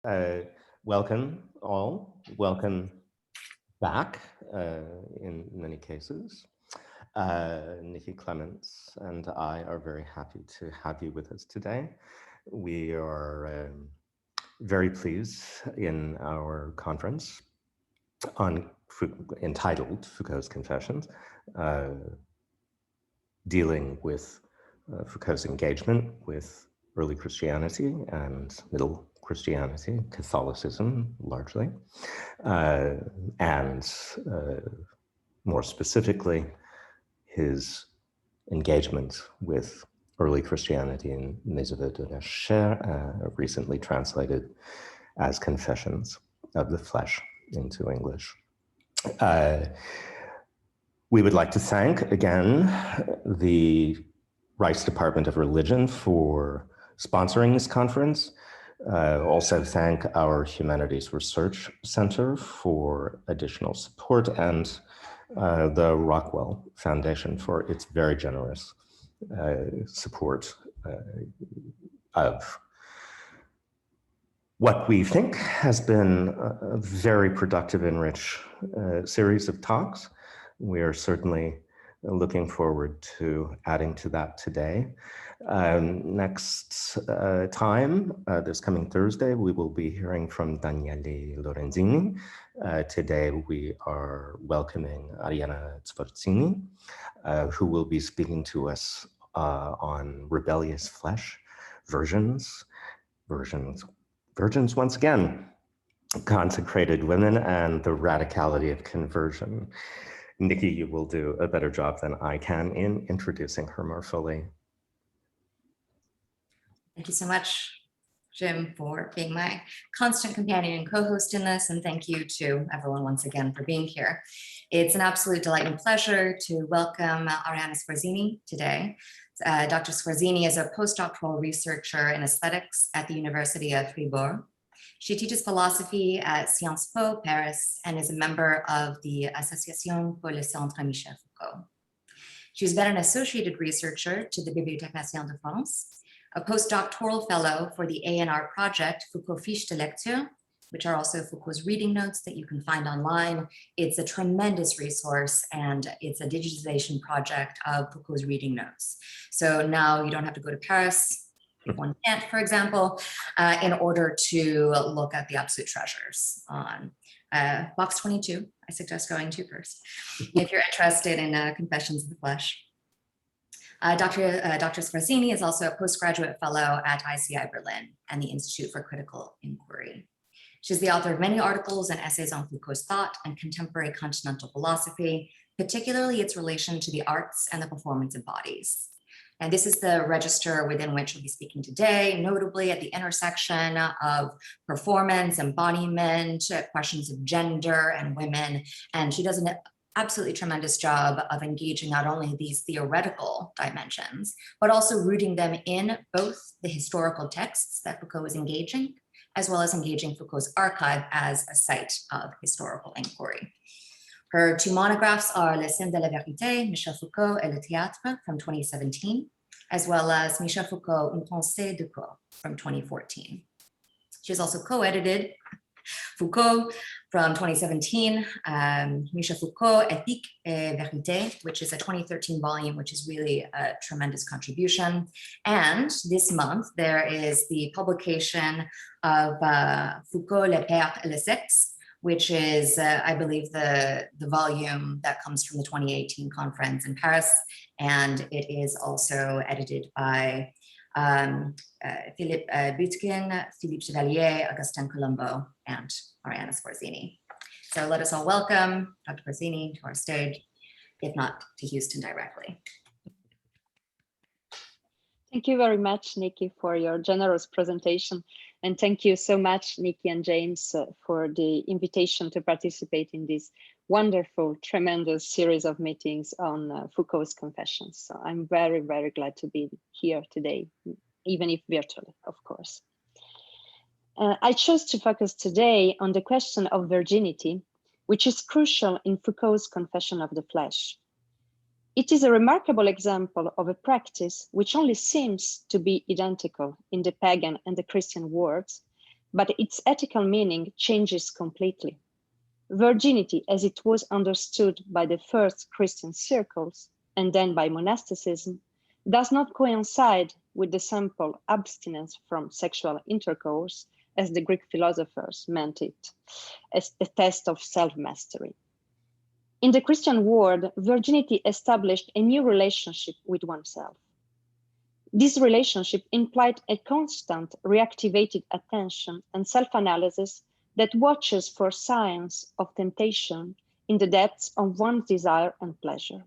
Welcome all, welcome back in many cases. Nikki Clements and I are very happy to have you with us today. We are very pleased in our conference entitled Foucault's Confessions, dealing with Foucault's engagement with early Christianity and middle Christianity, Catholicism largely, and more specifically, his engagement with early Christianity in Les Aveux de la chair, recently translated as Confessions of the Flesh into English. We would like to thank, again, the Rice Department of Religion for sponsoring this conference. Also thank our Humanities Research Center for additional support, and the Rockwell Foundation for its very generous support of what we think has been a very productive and rich series of talks. We are certainly looking forward to adding to that today. Next time, this coming Thursday, we will be hearing from Daniele Lorenzini. Today, we are welcoming Arianna Sforzini, who will be speaking to us on rebellious flesh, virgins once again, consecrated women, and the radicality of conversion. Nikki, you will do a better job than I can in introducing her more fully. Thank you so much, Jim, for being my constant companion and co-host in this, and thank you to everyone once again for being here. It's an absolute delight and pleasure to welcome Arianna Sforzini today. Dr. Sforzini is a postdoctoral researcher in aesthetics at the University of Fribourg. She teaches philosophy at Sciences Po, Paris, and is a member of the Association pour le Centre Michel Foucault. She's been an associated researcher to the Bibliothèque Nationale de France, a postdoctoral fellow for the A&R project Foucault Fiches de Lecture, which are also Foucault's reading notes that you can find online. It's a tremendous resource, and it's a digitization project of Foucault's reading notes. So now you don't have to go to Paris, if one can't, for example, in order to look at the absolute treasures on box 22. I suggest going to first, if you're interested in Confessions of the Flesh. Dr. Sforzini is also a postgraduate fellow at ICI Berlin and the Institute for Critical Inquiry. She's the author of many articles and essays on Foucault's thought and contemporary continental philosophy, particularly its relation to the arts and the performance of bodies. And this is the register within which we'll be speaking today, notably at the intersection of performance, embodiment, questions of gender and women. And she does an absolutely tremendous job of engaging not only these theoretical dimensions, but also rooting them in both the historical texts that Foucault is engaging, as well as engaging Foucault's archive as a site of historical inquiry. Her two monographs are Les Scènes de la Vérité, Michel Foucault et le Théâtre from 2017, as well as Michel Foucault, Une pensée de corps from 2014. She has also co-edited Foucault from 2017, Michel Foucault, Éthique et Vérité, which is a 2013 volume, which is really a tremendous contribution. And this month, there is the publication of Foucault, le père et le sexe, which is, I believe, the volume that comes from the 2018 conference in Paris. And it is also edited by Philippe Butkin, Philippe Chevalier, Augustin Colombo, and Arianna Sforzini. So let us all welcome Dr. Sforzini to our stage, if not to Houston directly. Thank you very much, Nikki, for your generous presentation. And thank you so much, Nikki and James, for the invitation to participate in this wonderful, tremendous series of meetings on Foucault's Confessions. So I'm very, very glad to be here today, even if virtually, of course. I chose to focus today on the question of virginity, which is crucial in Foucault's Confession of the Flesh. It is a remarkable example of a practice which only seems to be identical in the pagan and the Christian worlds, but its ethical meaning changes completely. Virginity, as it was understood by the first Christian circles and then by monasticism, does not coincide with the simple abstinence from sexual intercourse, as the Greek philosophers meant it, as a test of self-mastery. In the Christian world, virginity established a new relationship with oneself. This relationship implied a constant reactivated attention and self-analysis that watches for signs of temptation in the depths of one's desire and pleasure.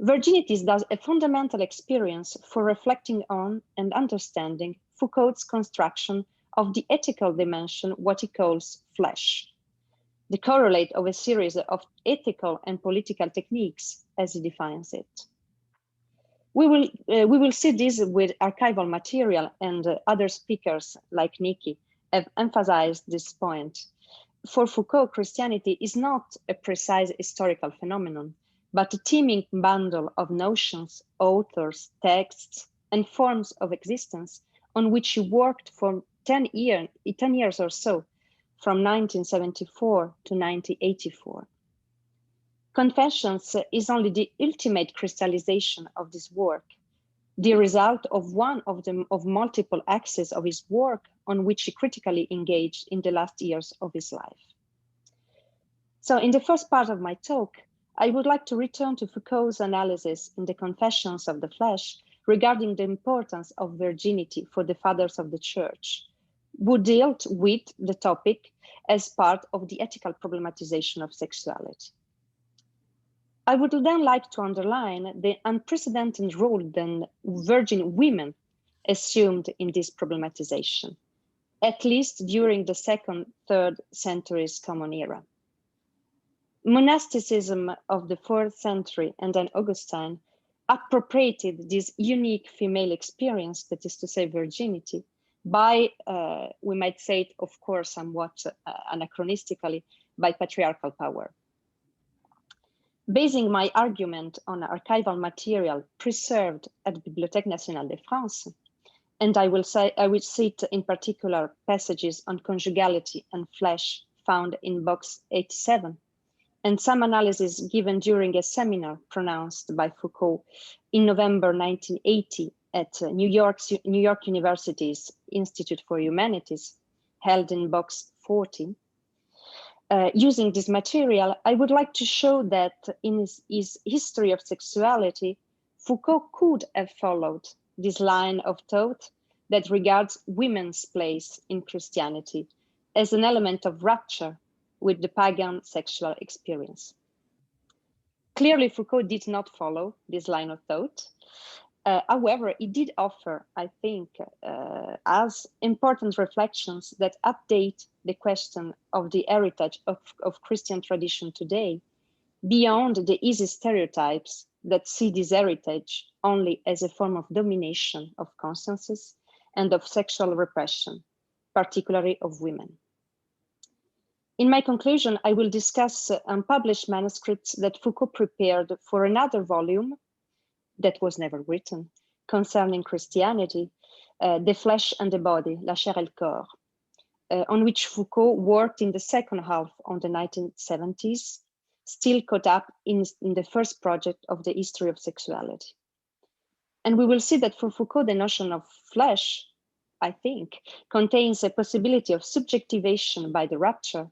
Virginity is thus a fundamental experience for reflecting on and understanding Foucault's construction of the ethical dimension, what he calls flesh, the correlate of a series of ethical and political techniques, as he defines it. We will see this with archival material, and other speakers like Nikki have emphasized this point. For Foucault, Christianity is not a precise historical phenomenon, but a teeming bundle of notions, authors, texts, and forms of existence on which he worked for 10 years or so, from 1974 to 1984. Confessions is only the ultimate crystallization of this work, the result of one of multiple axes of his work on which he critically engaged in the last years of his life. So in the first part of my talk, I would like to return to Foucault's analysis in the Confessions of the Flesh regarding the importance of virginity for the fathers of the church, who dealt with the topic as part of the ethical problematization of sexuality. I would then like to underline the unprecedented role that virgin women assumed in this problematization, at least during the 2nd, 3rd centuries Common Era. Monasticism of the 4th century and then Augustine appropriated this unique female experience, that is to say virginity, by, we might say it, of course, somewhat anachronistically, by patriarchal power. Basing my argument on archival material preserved at the Bibliothèque Nationale de France, and I will cite in particular passages on conjugality and flesh found in box 87, and some analysis given during a seminar pronounced by Foucault in November 1980 at New York University's Institute for Humanities, held in box 40. Using this material, I would like to show that in his history of sexuality, Foucault could have followed this line of thought that regards women's place in Christianity as an element of rupture with the pagan sexual experience. Clearly, Foucault did not follow this line of thought. However, it did offer, I think, as important reflections that update the question of the heritage of Christian tradition today, beyond the easy stereotypes that see this heritage only as a form of domination of consciences and of sexual repression, particularly of women. In my conclusion, I will discuss unpublished manuscripts that Foucault prepared for another volume that was never written, concerning Christianity, The Flesh and the Body, La Chair et le Corps, on which Foucault worked in the second half of the 1970s, still caught up in the first project of the history of sexuality. And we will see that for Foucault, the notion of flesh, I think, contains a possibility of subjectivation by the rupture,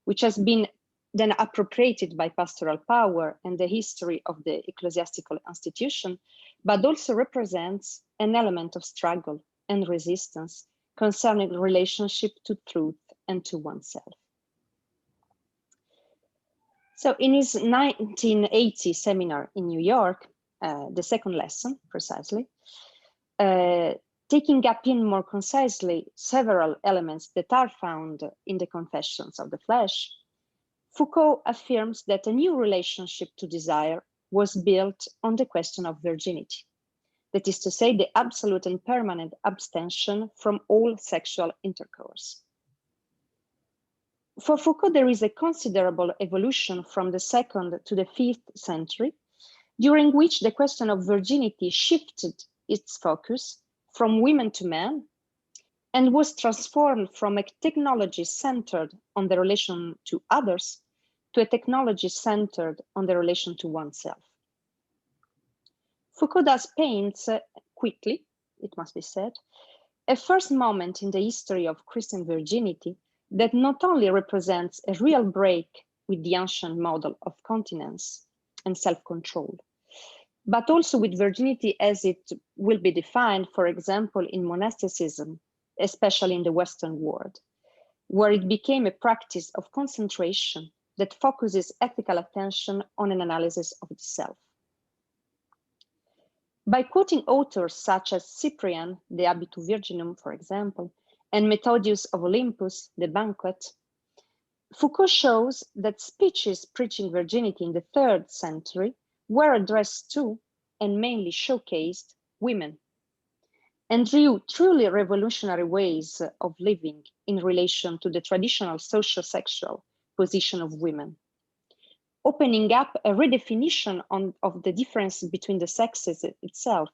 which has been then appropriated by pastoral power and the history of the ecclesiastical institution, but also represents an element of struggle and resistance concerning the relationship to truth and to oneself. So in his 1980 seminar in New York, the second lesson precisely, taking up in more concisely several elements that are found in the Confessions of the Flesh, Foucault affirms that a new relationship to desire was built on the question of virginity. That is to say, the absolute and permanent abstention from all sexual intercourse. For Foucault, there is a considerable evolution from the 2nd to the 5th century, during which the question of virginity shifted its focus from women to men, and was transformed from a technology centered on the relation to others to a technology centered on the relation to oneself. Foucault thus paints quickly, it must be said, a first moment in the history of Christian virginity that not only represents a real break with the ancient model of continence and self-control, but also with virginity as it will be defined, for example, in monasticism, especially in the Western world, where it became a practice of concentration that focuses ethical attention on an analysis of the self. By quoting authors such as Cyprian, De Habitu Virginum, for example, and Methodius of Olympus, The Banquet, Foucault shows that speeches preaching virginity in the 3rd century were addressed to and mainly showcased women, and drew truly revolutionary ways of living in relation to the traditional social sexual position of women, opening up a redefinition of the difference between the sexes itself,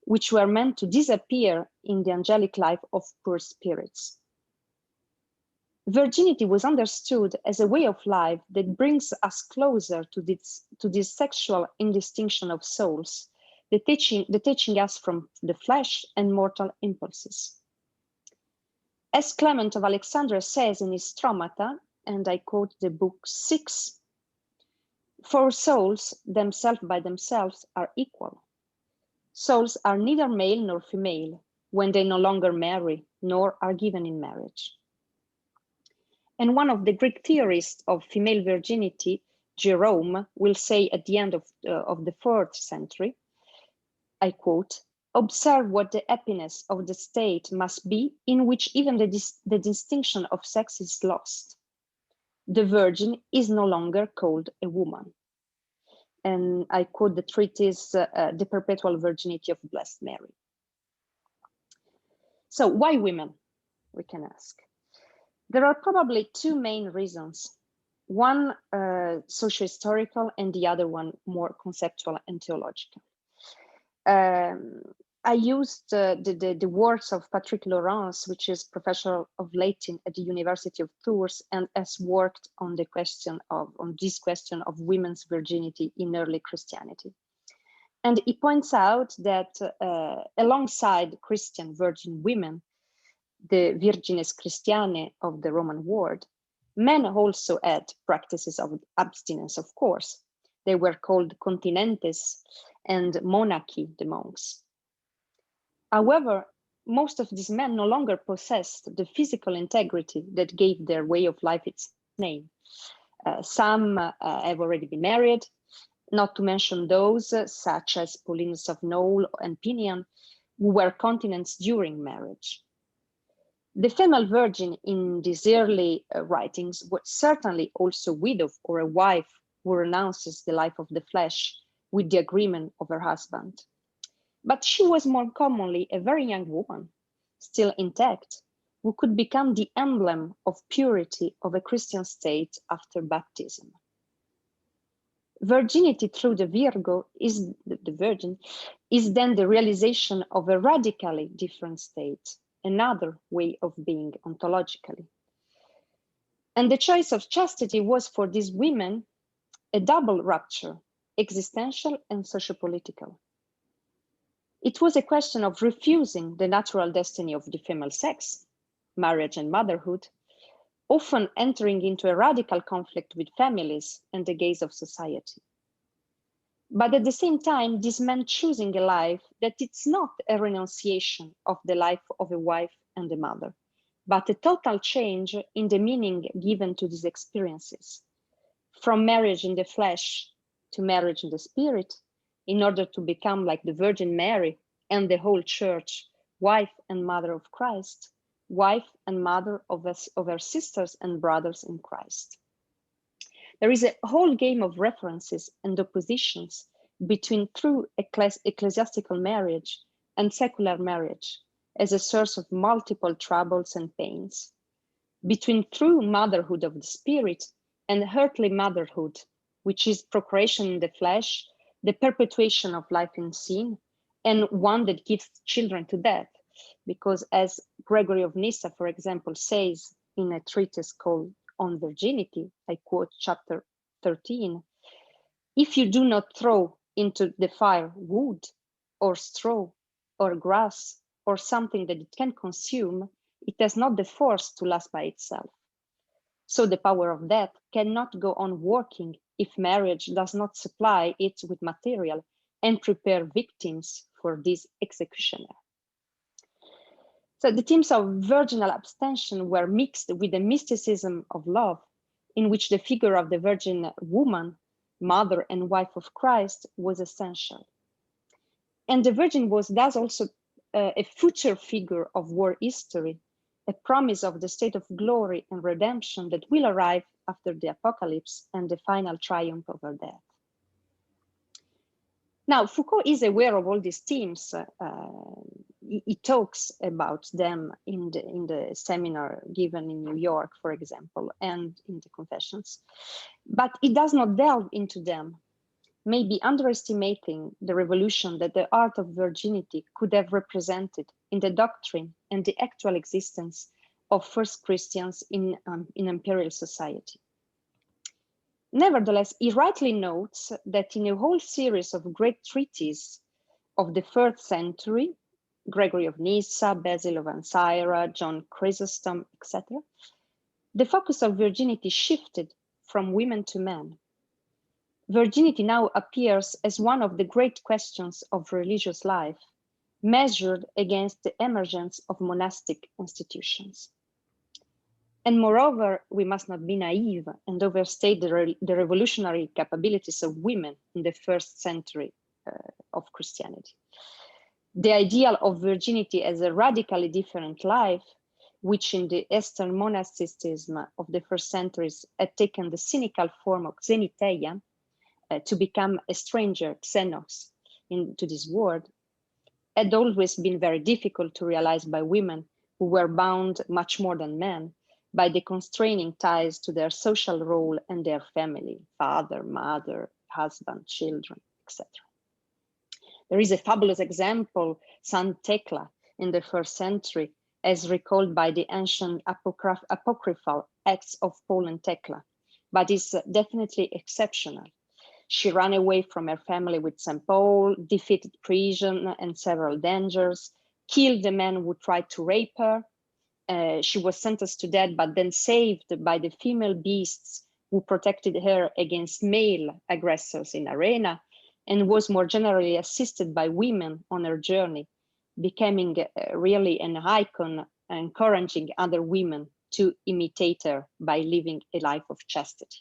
which were meant to disappear in the angelic life of pure spirits. Virginity was understood as a way of life that brings us closer to this sexual indistinction of souls, detaching us from the flesh and mortal impulses. As Clement of Alexandria says in his Traumata, and I quote the book 6, "For souls, themselves by themselves, are equal. Souls are neither male nor female when they no longer marry, nor are given in marriage." And one of the Greek theorists of female virginity, Jerome, will say at the end of the 4th century, I quote, "Observe what the happiness of the state must be in which even the distinction of sex is lost. The virgin is no longer called a woman." And I quote the treatise, The Perpetual Virginity of Blessed Mary. So why women, we can ask? There are probably 2 main reasons. One socio-historical and the other one more conceptual and theological. I used the works of Patrick Laurence, which is professor of Latin at the University of Tours and has worked on this question of women's virginity in early Christianity. And he points out that alongside Christian virgin women, the Virgines Christiane of the Roman world, men also had practices of abstinence, of course. They were called continentes and monarchy, the monks. However, most of these men no longer possessed the physical integrity that gave their way of life its name. Some have already been married, not to mention those such as Paulinus of Knowle and Pinion, who were continents during marriage. The female virgin in these early writings was certainly also a widow or a wife who renounces the life of the flesh with the agreement of her husband. But she was more commonly a very young woman, still intact, who could become the emblem of purity of a Christian state after baptism. Virginity through the Virgo, the Virgin, is then the realization of a radically different state, another way of being ontologically. And the choice of chastity was for these women a double rupture, existential and sociopolitical. It was a question of refusing the natural destiny of the female sex, marriage and motherhood, often entering into a radical conflict with families and the gaze of society. But at the same time, this meant choosing a life that it's not a renunciation of the life of a wife and a mother, but a total change in the meaning given to these experiences, from marriage in the flesh to marriage in the spirit, in order to become like the Virgin Mary and the whole church, wife and mother of Christ, wife and mother of her sisters and brothers in Christ. There is a whole game of references and oppositions between true ecclesiastical marriage and secular marriage as a source of multiple troubles and pains, between true motherhood of the spirit and earthly motherhood, which is procreation in the flesh, the perpetuation of life in sin, and one that gives children to death, because as Gregory of Nyssa, for example, says in a treatise called On Virginity, I quote chapter 13, if you do not throw into the fire wood or straw or grass or something that it can consume, it has not the force to last by itself. So the power of death cannot go on working if marriage does not supply it with material and prepare victims for this executioner. So the themes of virginal abstention were mixed with the mysticism of love, in which the figure of the virgin woman, mother and wife of Christ, was essential. And the Virgin was thus also a future figure of war history, a promise of the state of glory and redemption that will arrive after the apocalypse and the final triumph over death. Now, Foucault is aware of all these themes. He talks about them in the seminar given in New York, for example, and in the Confessions, but he does not delve into them, maybe underestimating the revolution that the art of virginity could have represented in the doctrine and the actual existence of first Christians in imperial society. Nevertheless, he rightly notes that in a whole series of great treatises of the 1st century, Gregory of Nyssa, Basil of Ancyra, John Chrysostom, etc., the focus of virginity shifted from women to men. Virginity now appears as one of the great questions of religious life, measured against the emergence of monastic institutions. And moreover, we must not be naive and overstate the revolutionary capabilities of women in the 1st century of Christianity. The ideal of virginity as a radically different life, which in the Eastern monasticism of the 1st centuries had taken the cynical form of xeniteia, to become a stranger, xenos, into this world, had always been very difficult to realize by women who were bound much more than men by the constraining ties to their social role and their family, father, mother, husband, children, etc. There is a fabulous example, Saint Thecla, in the 1st century, as recalled by the ancient apocryphal Acts of Paul and Thecla, but is definitely exceptional. She ran away from her family with St. Paul, defeated treason and several dangers, killed the man who tried to rape her. She was sentenced to death, but then saved by the female beasts who protected her against male aggressors in arena, and was more generally assisted by women on her journey, becoming really an icon, encouraging other women to imitate her by living a life of chastity.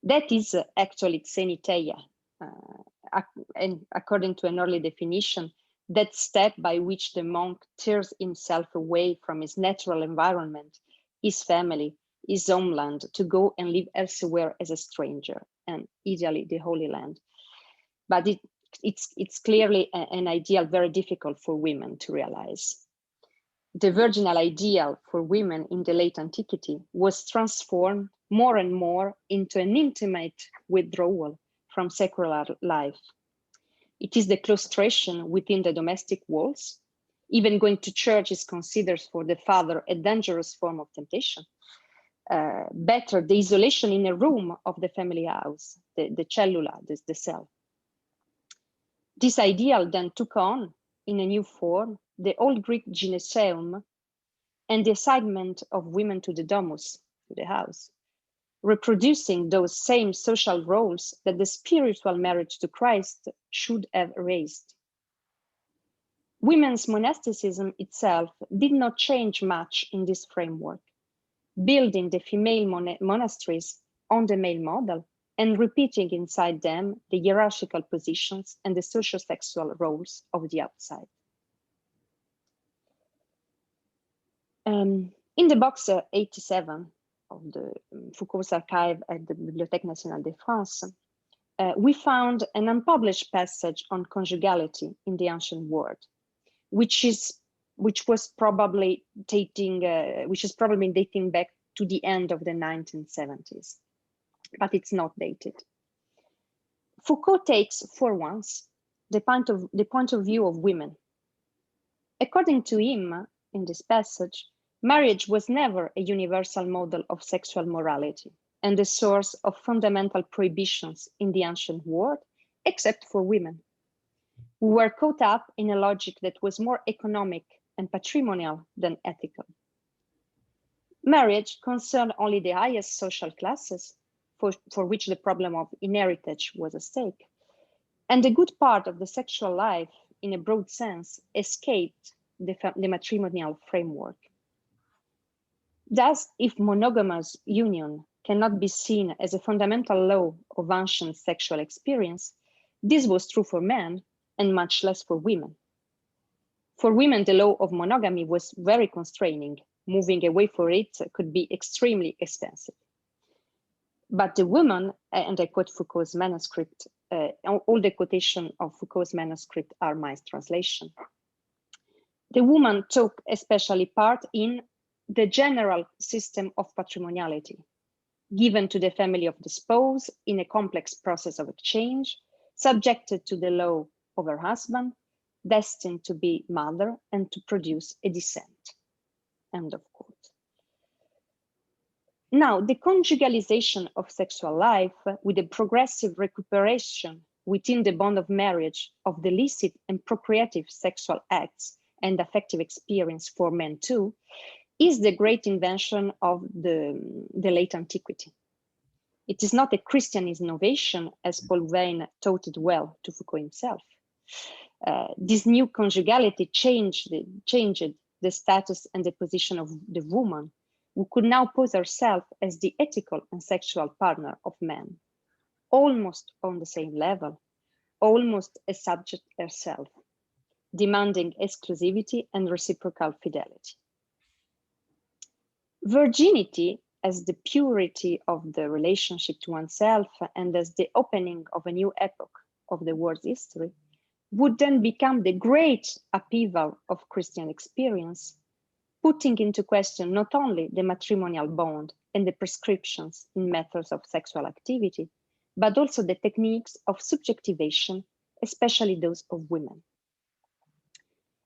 That is actually xeniteia, and according to an early definition, that step by which the monk tears himself away from his natural environment, his family, his homeland, to go and live elsewhere as a stranger, and ideally the Holy Land. But it's clearly an ideal very difficult for women to realize. The virginal ideal for women in the late antiquity was transformed more and more into an intimate withdrawal from secular life. It is the claustration within the domestic walls. Even going to church is considered for the father a dangerous form of temptation. Better, the isolation in a room of the family house, the cellula, the cell. This ideal then took on, in a new form, the Old Greek gyneceum and the assignment of women to the domus, to the house, reproducing those same social roles that the spiritual marriage to Christ should have erased. Women's monasticism itself did not change much in this framework, building the female monasteries on the male model and repeating inside them the hierarchical positions and the socio-sexual roles of the outside. In the box 87 of the Foucault's archive at the Bibliothèque Nationale de France, we found an unpublished passage on conjugality in the ancient world, which is probably dating back to the end of the 1970s, but it's not dated. Foucault takes for once the point of view of women, According to him, in this passage, marriage was never a universal model of sexual morality and the source of fundamental prohibitions in the ancient world, except for women, who were caught up in a logic that was more economic and patrimonial than ethical. Marriage concerned only the highest social classes, for which the problem of inheritance was at stake, and a good part of the sexual life, in a broad sense, escaped the matrimonial framework. Thus, if monogamous union cannot be seen as a fundamental law of ancient sexual experience, this was true for men and much less for women. For women, the law of monogamy was very constraining. Moving away from it could be extremely expensive. But the woman, and I quote Foucault's manuscript, all the quotation of Foucault's manuscript are my translation. The woman took especially part in the general system of patrimoniality, given to the family of the spouse in a complex process of exchange, subjected to the law of her husband, destined to be mother and to produce a descent. End of quote. Now, the conjugalization of sexual life with a progressive recuperation within the bond of marriage of the licit and procreative sexual acts and affective experience for men too, is the great invention of the late antiquity. It is not a Christian innovation, as Paul Vane taught it well to Foucault himself. This new conjugality changed the status and the position of the woman, who could now pose herself as the ethical and sexual partner of man, almost on the same level, almost a subject herself, demanding exclusivity and reciprocal fidelity. Virginity, as the purity of the relationship to oneself and as the opening of a new epoch of the world's history, would then become the great upheaval of Christian experience, putting into question not only the matrimonial bond and the prescriptions in methods of sexual activity, but also the techniques of subjectivation, especially those of women.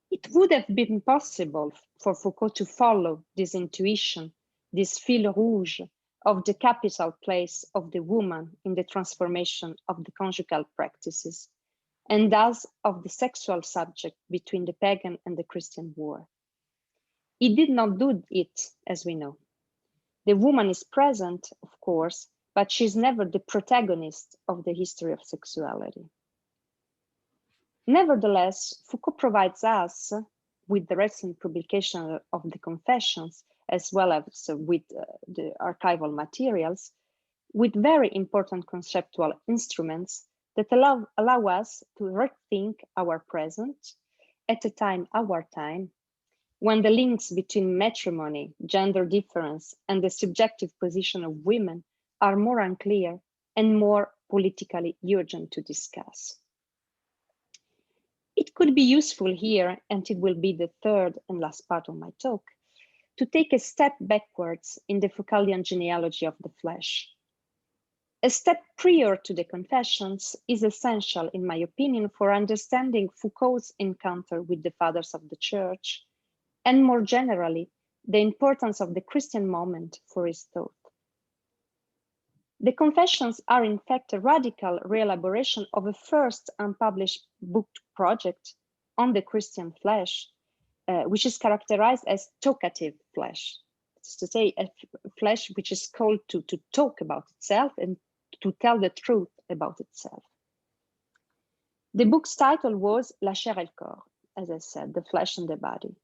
It would have been possible for Foucault to follow this intuition, this fil rouge of the capital place of the woman in the transformation of the conjugal practices, and thus of the sexual subject between the pagan and the Christian world. He did not do it, as we know. The woman is present, of course, but she is never the protagonist of the history of sexuality. Nevertheless, Foucault provides us with the recent publication of the Confessions, as well as with the archival materials, with very important conceptual instruments that allow us to rethink our present at a time, our time, when the links between matrimony, gender difference, and the subjective position of women are more unclear and more politically urgent to discuss. It could be useful here, and it will be the third and last part of my talk, to take a step backwards in the Foucauldian genealogy of the flesh. A step prior to the Confessions is essential, in my opinion, for understanding Foucault's encounter with the fathers of the Church, and more generally, the importance of the Christian moment for his thought. The Confessions are in fact a radical reelaboration of a first unpublished book project on the Christian flesh, which is characterized as talkative flesh. It's to say, a flesh which is called to talk about itself and to tell the truth about itself. The book's title was La chair et le corps, as I said, the flesh and the body.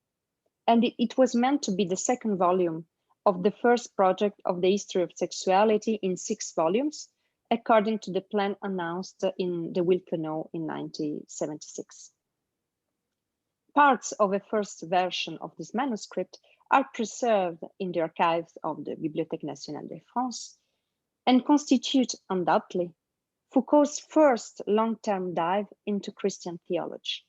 And it was meant to be the second volume of the first project of the history of sexuality in 6 volumes, according to the plan announced in the Will to Know in 1976. Parts of a first version of this manuscript are preserved in the archives of the Bibliothèque nationale de France and constitute undoubtedly Foucault's first long-term dive into Christian theology.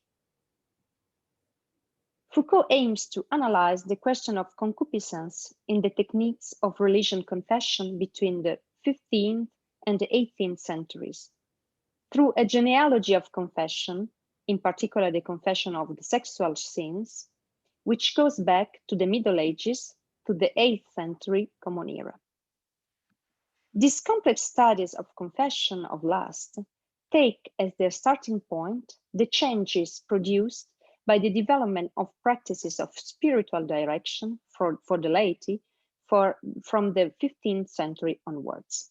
Foucault aims to analyze the question of concupiscence in the techniques of religion confession between the 15th and the 18th centuries through a genealogy of confession, in particular the confession of the sexual sins, which goes back to the Middle Ages, to the 8th century Common Era. These complex studies of confession of lust take as their starting point the changes produced by the development of practices of spiritual direction for the laity from the 15th century onwards.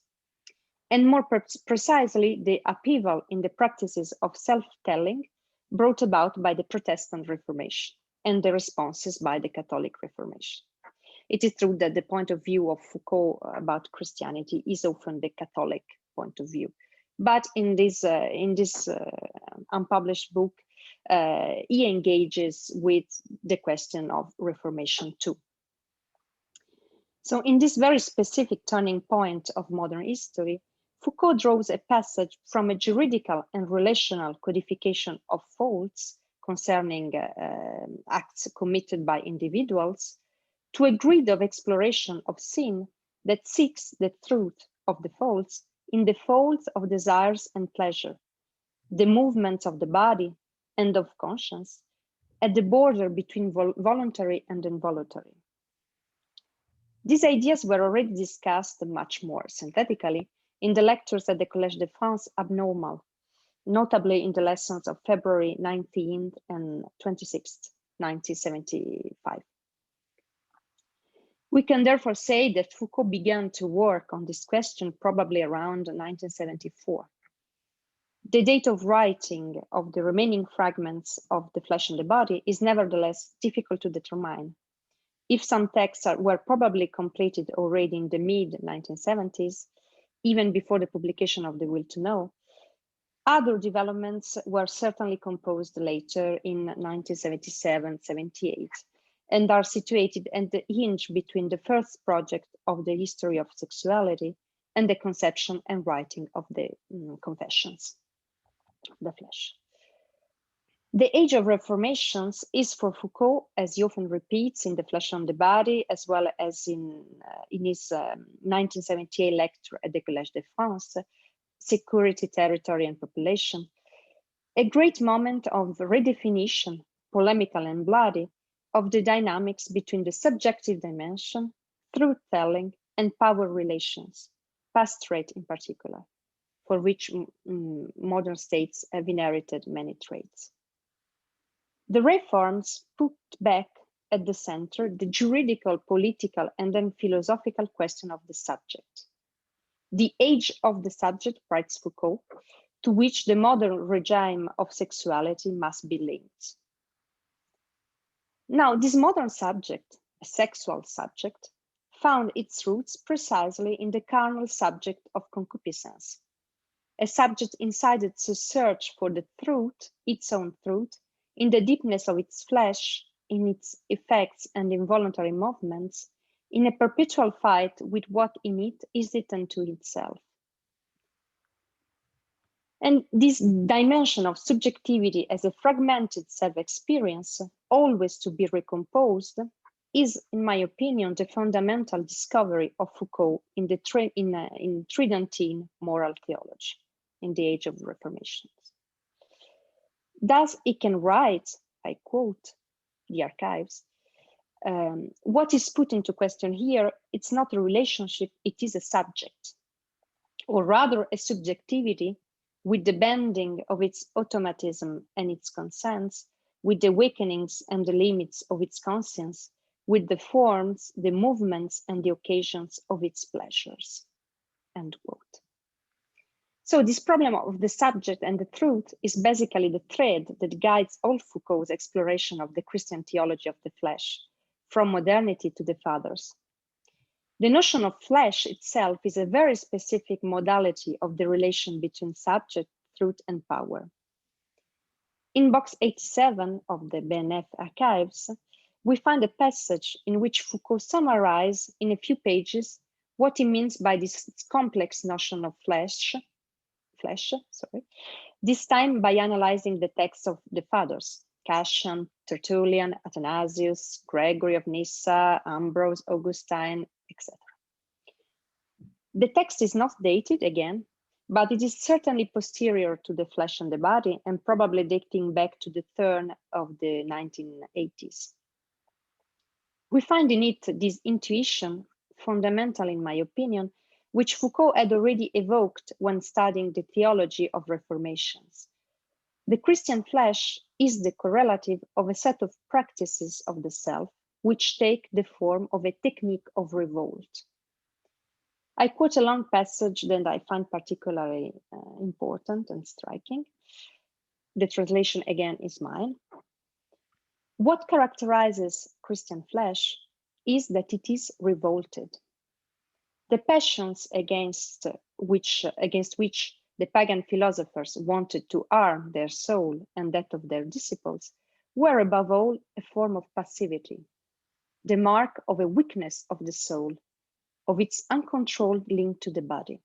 And more precisely, the upheaval in the practices of self-telling brought about by the Protestant Reformation and the responses by the Catholic Reformation. It is true that the point of view of Foucault about Christianity is often the Catholic point of view. But in this unpublished book, he engages with the question of Reformation too. So in this very specific turning point of modern history, Foucault draws a passage from a juridical and relational codification of faults concerning acts committed by individuals to a grid of exploration of sin that seeks the truth of the faults in the folds of desires and pleasure, the movements of the body and of conscience, at the border between voluntary and involuntary. These ideas were already discussed much more synthetically in the lectures at the Collège de France Abnormal, notably in the lessons of February 19th and 26th, 1975. We can therefore say that Foucault began to work on this question probably around 1974. The date of writing of the remaining fragments of The Flesh and the Body is nevertheless difficult to determine. If some texts were probably completed already in the mid-1970s, even before the publication of The Will to Know, other developments were certainly composed later in 1977-78 and are situated at the hinge between the first project of the history of sexuality and the conception and writing of the Confessions of the Flesh. The age of reformations is for Foucault, as he often repeats in The Flesh and the Body, as well as in his 1978 lecture at the Collège de France, Security, Territory and Population, a great moment of redefinition, polemical and bloody, of the dynamics between the subjective dimension, truth-telling, and power relations, pastorate in particular, for which modern states have inherited many traits. The reforms put back at the center the juridical, political, and then philosophical question of the subject. The age of the subject, writes Foucault, to which the modern regime of sexuality must be linked. Now, this modern subject, a sexual subject, found its roots precisely in the carnal subject of concupiscence, a subject incited to search for the truth, its own truth, in the deepness of its flesh, in its effects and involuntary movements, in a perpetual fight with what in it is eaten to itself. And this dimension of subjectivity as a fragmented self-experience, always to be recomposed, is, in my opinion, the fundamental discovery of Foucault in Tridentine moral theology, in the age of the Reformations. Thus, he can write, I quote the archives, what is put into question here, it's not a relationship, it is a subject, or rather a subjectivity with the bending of its automatism and its consents, with the awakenings and the limits of its conscience, with the forms, the movements, and the occasions of its pleasures, end quote. So this problem of the subject and the truth is basically the thread that guides all Foucault's exploration of the Christian theology of the flesh, from modernity to the fathers. The notion of flesh itself is a very specific modality of the relation between subject, truth, and power. In box 87 of the BNF archives, we find a passage in which Foucault summarizes in a few pages what he means by this complex notion of flesh, this time by analyzing the texts of the fathers, Cassian, Tertullian, Athanasius, Gregory of Nyssa, Ambrose, Augustine, etc. The text is not dated again, but it is certainly posterior to The Flesh and the Body and probably dating back to the turn of the 1980s. We find in it this intuition, fundamental in my opinion, which Foucault had already evoked when studying the theology of reformations. The Christian flesh is the correlative of a set of practices of the self, which take the form of a technique of revolt. I quote a long passage that I find particularly important and striking. The translation again is mine. What characterizes Christian flesh is that it is revolted. The passions against which the pagan philosophers wanted to arm their soul and that of their disciples were above all a form of passivity, the mark of a weakness of the soul, of its uncontrolled link to the body,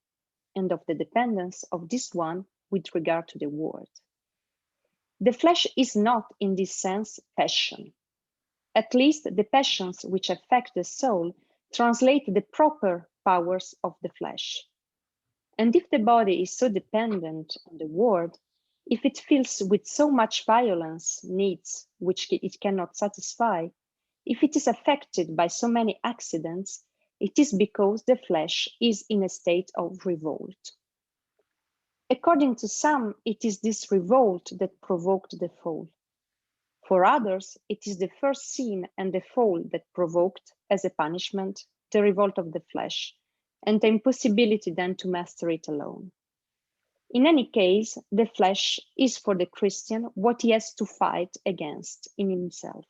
and of the dependence of this one with regard to the world. The flesh is not, in this sense, passion. At least the passions which affect the soul translate the proper powers of the flesh. And if the body is so dependent on the world, if it fills with so much violence needs which it cannot satisfy, if it is affected by so many accidents, it is because the flesh is in a state of revolt. According to some, it is this revolt that provoked the fall. For others, it is the first sin and the fall that provoked, as a punishment, the revolt of the flesh, and the impossibility then to master it alone. In any case, the flesh is for the Christian what he has to fight against in himself.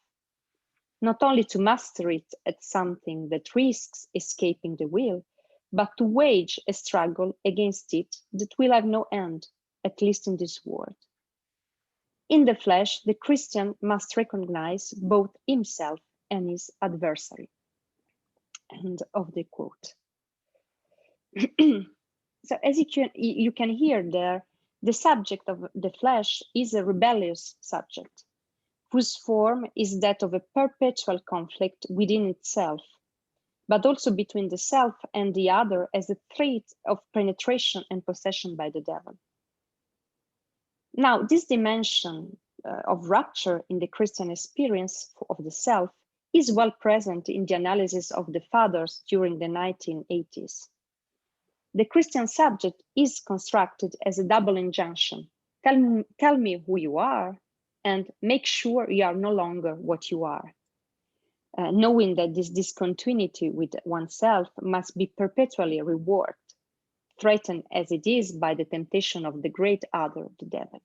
Not only to master it at something that risks escaping the will, but to wage a struggle against it that will have no end, at least in this world. In the flesh, the Christian must recognize both himself and his adversary. End of the quote. So as you can hear there, the subject of the flesh is a rebellious subject, whose form is that of a perpetual conflict within itself, but also between the self and the other as a threat of penetration and possession by the devil. Now, this dimension of rupture in the Christian experience of the self is well present in the analysis of the fathers during the 1980s. The Christian subject is constructed as a double injunction. Tell me who you are and make sure you are no longer what you are. Knowing that this discontinuity with oneself must be perpetually reworked, threatened as it is by the temptation of the great other, the devil.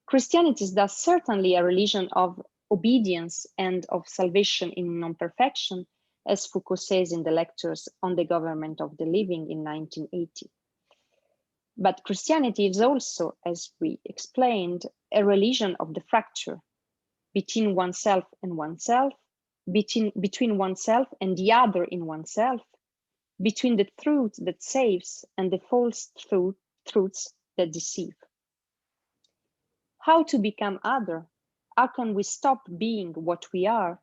Christianity is thus certainly a religion of obedience and of salvation in non-perfection, as Foucault says in the lectures on the government of the living in 1980. But Christianity is also, as we explained, a religion of the fracture between oneself and oneself, between oneself and the other in oneself, between the truth that saves and the false truths that deceive. How to become other? How can we stop being what we are?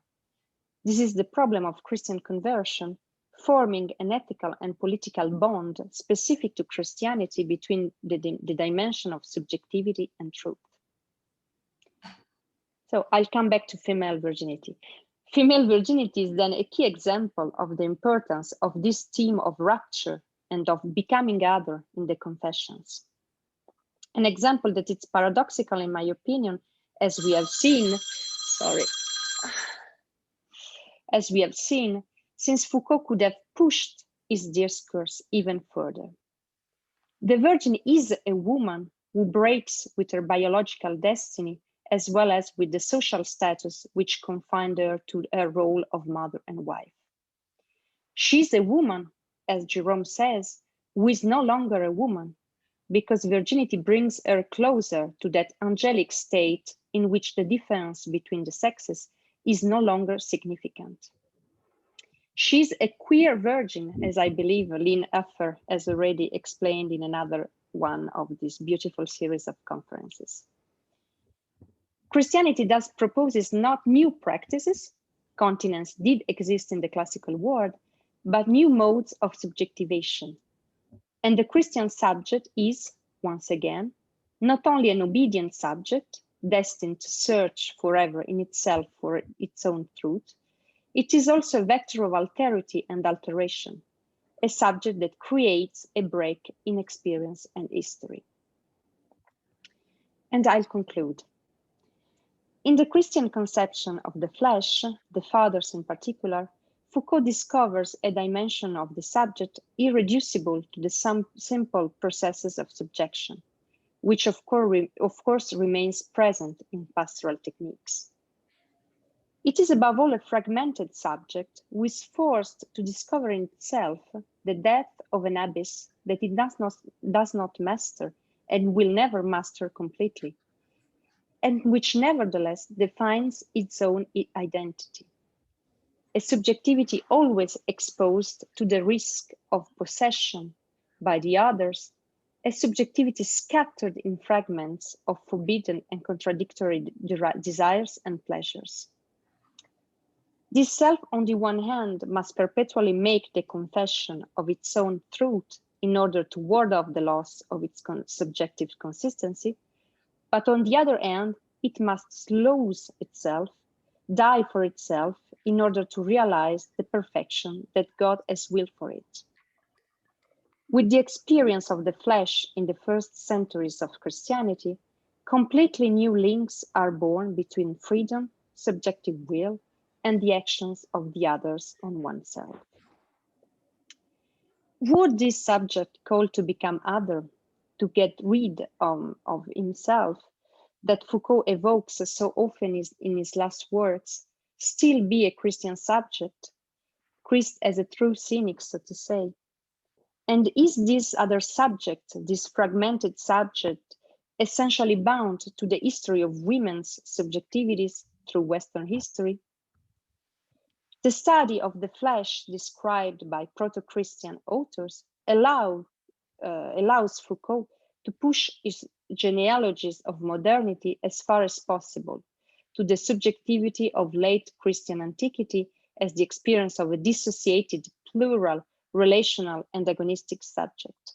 This is the problem of Christian conversion, forming an ethical and political bond specific to Christianity between the dimension of subjectivity and truth. So I'll come back to female virginity. Female virginity is then a key example of the importance of this theme of rupture and of becoming other in the confessions. An example that it's paradoxical, in my opinion, as we have seen, since Foucault could have pushed his discourse even further. The virgin is a woman who breaks with her biological destiny, as well as with the social status which confined her to her role of mother and wife. She's a woman, as Jerome says, who is no longer a woman, because virginity brings her closer to that angelic state in which the difference between the sexes is no longer significant. She's a queer virgin, as I believe Lynn Uffer has already explained in another one of this beautiful series of conferences. Christianity thus proposes not new practices, continence did exist in the classical world, but new modes of subjectivation. And the Christian subject is, once again, not only an obedient subject, destined to search forever in itself for its own truth, it is also a vector of alterity and alteration, a subject that creates a break in experience and history. And I'll conclude. In the Christian conception of the flesh, the fathers in particular, Foucault discovers a dimension of the subject irreducible to the simple processes of subjection, which of course remains present in pastoral techniques. It is above all a fragmented subject who is forced to discover in itself the depth of an abyss that it does not master and will never master completely, and which nevertheless defines its own identity. A subjectivity always exposed to the risk of possession by the others, a subjectivity scattered in fragments of forbidden and contradictory desires and pleasures. This self, on the one hand, must perpetually make the confession of its own truth in order to ward off the loss of its subjective consistency, but on the other hand, it must lose itself, die for itself, in order to realize the perfection that God has willed for it. With the experience of the flesh in the first centuries of Christianity, completely new links are born between freedom, subjective will, and the actions of the others on oneself. Would this subject call to become other, to get rid of himself, that Foucault evokes so often in his last words, still be a Christian subject, Christ as a true cynic, so to say? And is this other subject, this fragmented subject, essentially bound to the history of women's subjectivities through Western history? The study of the flesh described by proto-Christian authors allows Foucault to push his genealogies of modernity as far as possible to the subjectivity of late Christian antiquity as the experience of a dissociated, plural, relational, antagonistic subject.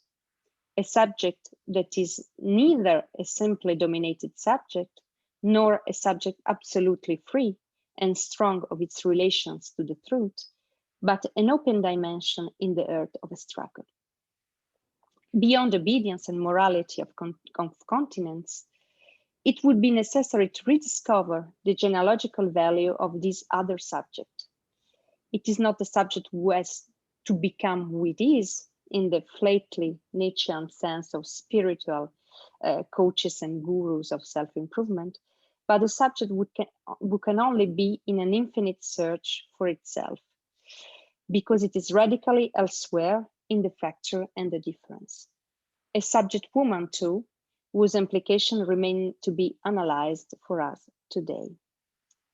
A subject that is neither a simply dominated subject, nor a subject absolutely free and strong of its relations to the truth, but an open dimension in the earth of a struggle. Beyond obedience and morality of continents, it would be necessary to rediscover the genealogical value of this other subject. It is not the subject who has to become who it is in the flatly Nietzschean sense of spiritual coaches and gurus of self-improvement, but a subject who can only be in an infinite search for itself, because it is radically elsewhere in the fracture and the difference. A subject woman too, whose implications remain to be analyzed for us today.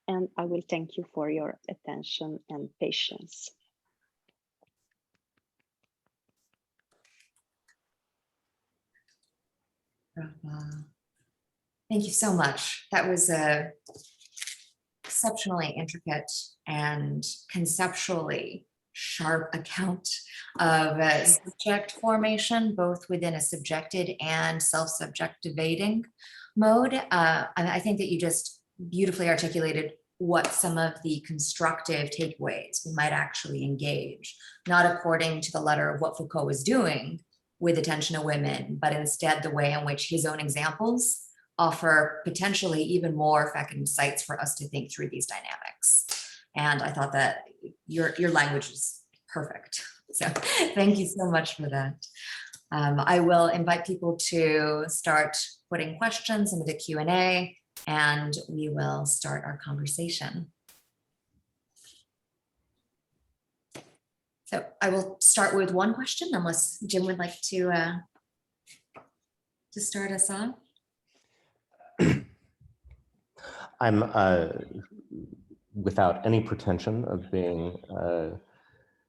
And I will thank you for your attention and patience. Thank you so much. That was a exceptionally intricate and conceptually sharp account of subject formation, both within a subjected and self-subjectivating mode. And I think that you just beautifully articulated what some of the constructive takeaways we might actually engage, not according to the letter of what Foucault was doing with attention to women, but instead the way in which his own examples offer potentially even more fecund insights for us to think through these dynamics. And I thought that your language is perfect. So thank you so much for that. I will invite people to start putting questions into the Q&A, and we will start our conversation. So I will start with one question, unless Jim would like to start us off. I'm without any pretension of being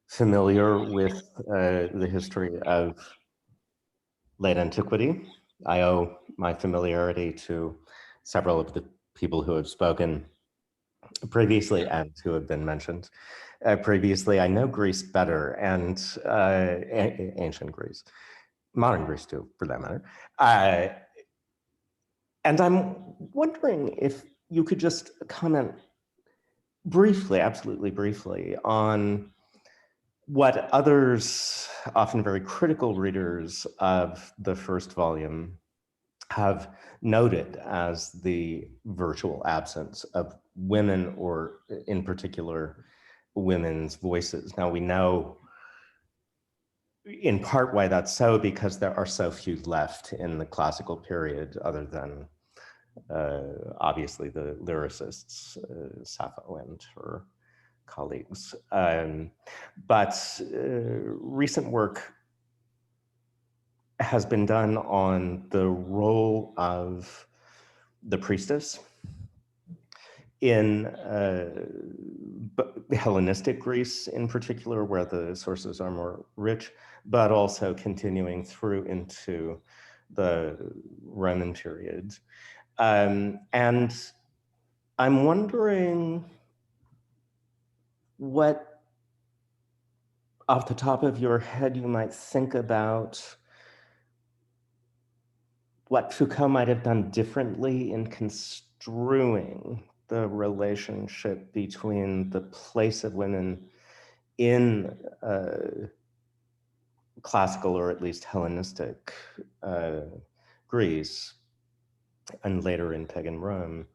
familiar with the history of late antiquity. I owe my familiarity to several of the people who have spoken previously and who have been mentioned previously. I know Greece better, and ancient Greece, modern Greece too, for that matter. And I'm wondering if you could just comment briefly, absolutely briefly, on what others, often very critical readers of the first volume, have noted as the virtual absence of women, or in particular, women's voices. Now, we know in part why that's so, because there are so few left in the classical period, other than obviously the lyricists, Sappho and her colleagues. But recent work has been done on the role of the priestess in Hellenistic Greece in particular, where the sources are more rich, but also continuing through into the Roman period. And I'm wondering what, off the top of your head, you might think about what Foucault might have done differently in construing the relationship between the place of women in classical, or at least Hellenistic, Greece, and later in pagan Rome,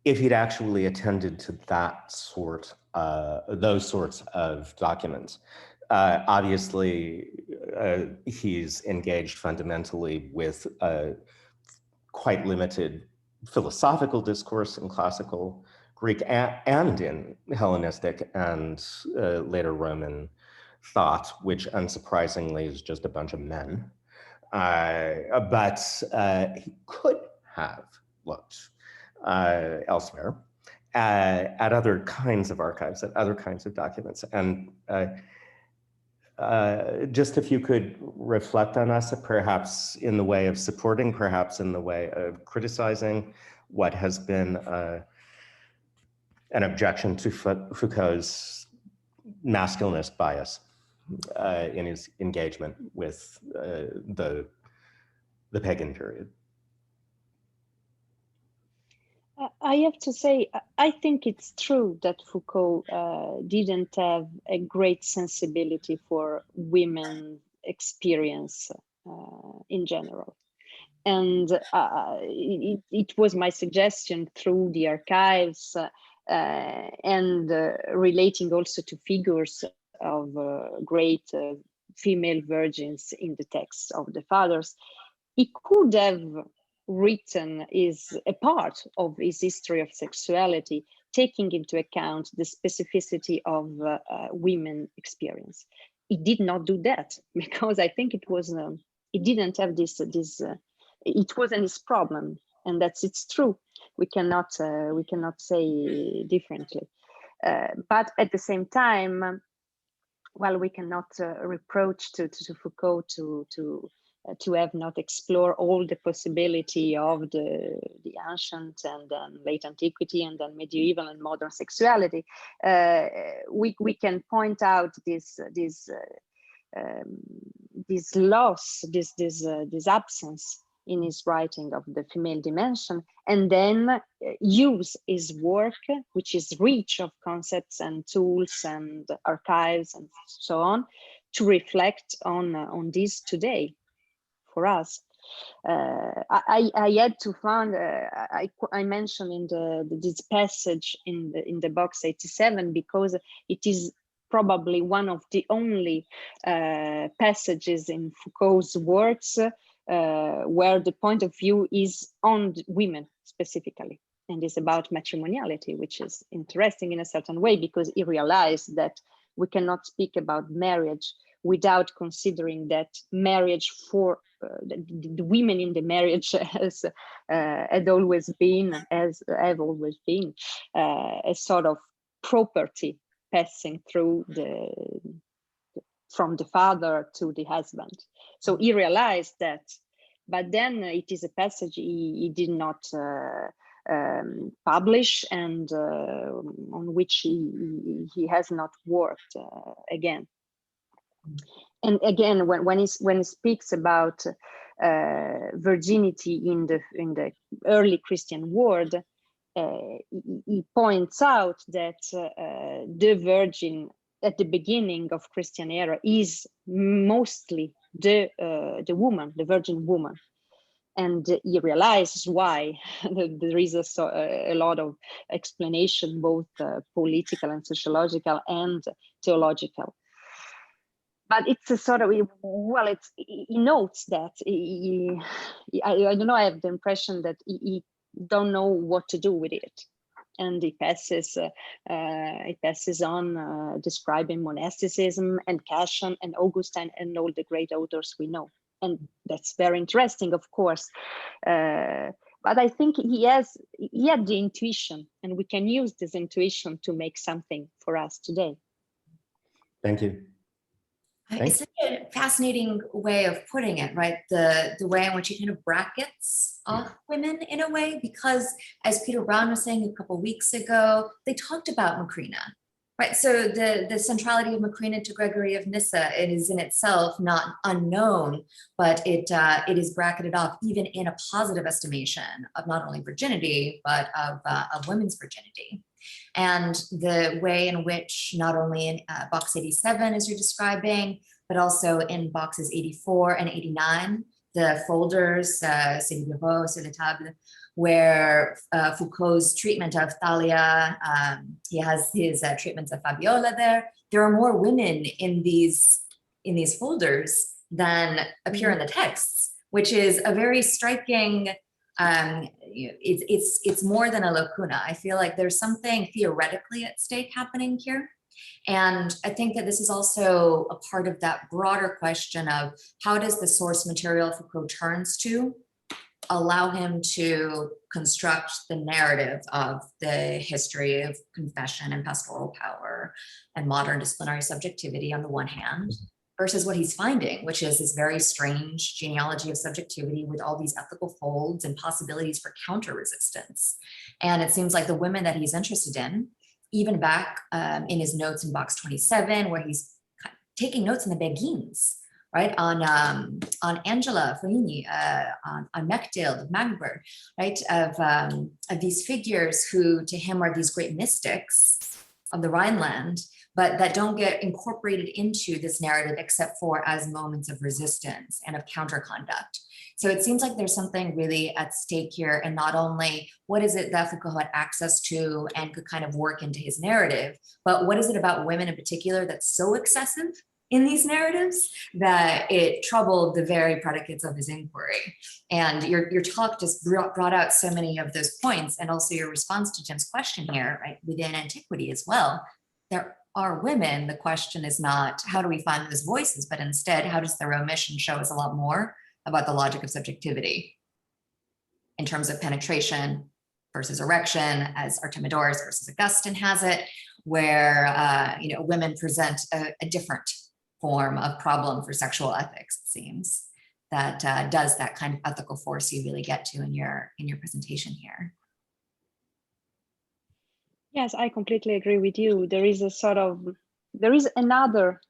if he'd actually attended to that sort, those sorts of documents. Obviously, he's engaged fundamentally with quite limited philosophical discourse in classical Greek and in Hellenistic and later Roman thought, which unsurprisingly is just a bunch of men. But he could have looked elsewhere at other kinds of archives, at other kinds of documents. And just if you could reflect on us, perhaps in the way of supporting, perhaps in the way of criticizing what has been an objection to Foucault's masculinist bias in his engagement with the pagan period. I have to say, I think it's true that Foucault didn't have a great sensibility for women's experience in general. And it was my suggestion through the archives and relating also to figures of great female virgins in the texts of the fathers. He could have written is a part of his history of sexuality, taking into account the specificity of women experience. He did not do that because I think it was he didn't have this it wasn't his problem, and it's true. We cannot say differently. But at the same time, well, we cannot reproach to Foucault to have not explored all the possibility of the ancient and then late antiquity and then medieval and modern sexuality. We can point out this loss, this absence in his writing of the female dimension, and then use his work, which is rich of concepts and tools and archives and so on, to reflect on this today for us. I had to find, I mentioned in this passage in the box 87, because it is probably one of the only passages in Foucault's works where the point of view is on women specifically, and is about matrimoniality, which is interesting in a certain way, because he realized that we cannot speak about marriage without considering that marriage for the women in the marriage have always been a sort of property passing through from the father to the husband. So he realized that, but then it is a passage he did not publish, and on which he has not worked again. And again, when he speaks about virginity in the early Christian world, he points out that the virgin at the beginning of Christian era is mostly the woman, the virgin woman. And he realizes why. There is a lot of explanation, both political and sociological and theological. But it's a sort of, well, he notes that, I don't know, I have the impression that he don't know what to do with it. And he passes on describing monasticism and Cassian and Augustine and all the great authors we know. And that's very interesting, of course. But I think he had the intuition, and we can use this intuition to make something for us today. Thank you. It's such a fascinating way of putting it, right? The way in which he kind of brackets off women in a way, because as Peter Brown was saying a couple of weeks ago, they talked about Macrina, right? So the centrality of Macrina to Gregory of Nyssa, it is in itself not unknown, but it is bracketed off even in a positive estimation of not only virginity, but of women's virginity. And the way in which not only in box 87, as you're describing, but also in boxes 84 and 89, the folders, c'est le bureau, c'est la table, where Foucault's treatment of Thalia, he has his treatments of Fabiola there. There are more women in these folders than appear in the texts, which is a very striking. It's more than a lacuna. I feel like there's something theoretically at stake happening here. And I think that this is also a part of that broader question of how does the source material Foucault turns to allow him to construct the narrative of the history of confession and pastoral power and modern disciplinary subjectivity on the one hand, versus what he's finding, which is this very strange genealogy of subjectivity with all these ethical folds and possibilities for counter resistance. And it seems like the women that he's interested in, even back in his notes in box 27, where he's taking notes in the Beguines, right, on Angela Foligny, on Mechtild, Magberg, right, of these figures who to him are these great mystics of the Rhineland, but that don't get incorporated into this narrative except for as moments of resistance and of counterconduct. So it seems like there's something really at stake here, and not only what is it that Foucault had access to and could kind of work into his narrative, but what is it about women in particular that's so excessive in these narratives that it troubled the very predicates of his inquiry. And your talk just brought out so many of those points, and also your response to Jim's question here, right, within antiquity as well. There are women, the question is not how do we find those voices, but instead how does their omission show us a lot more about the logic of subjectivity in terms of penetration versus erection, as Artemidorus versus Augustine has it, where women present a different form of problem for sexual ethics, it seems, that does that kind of ethical force you really get to in your presentation here. Yes, I completely agree with you. There is another,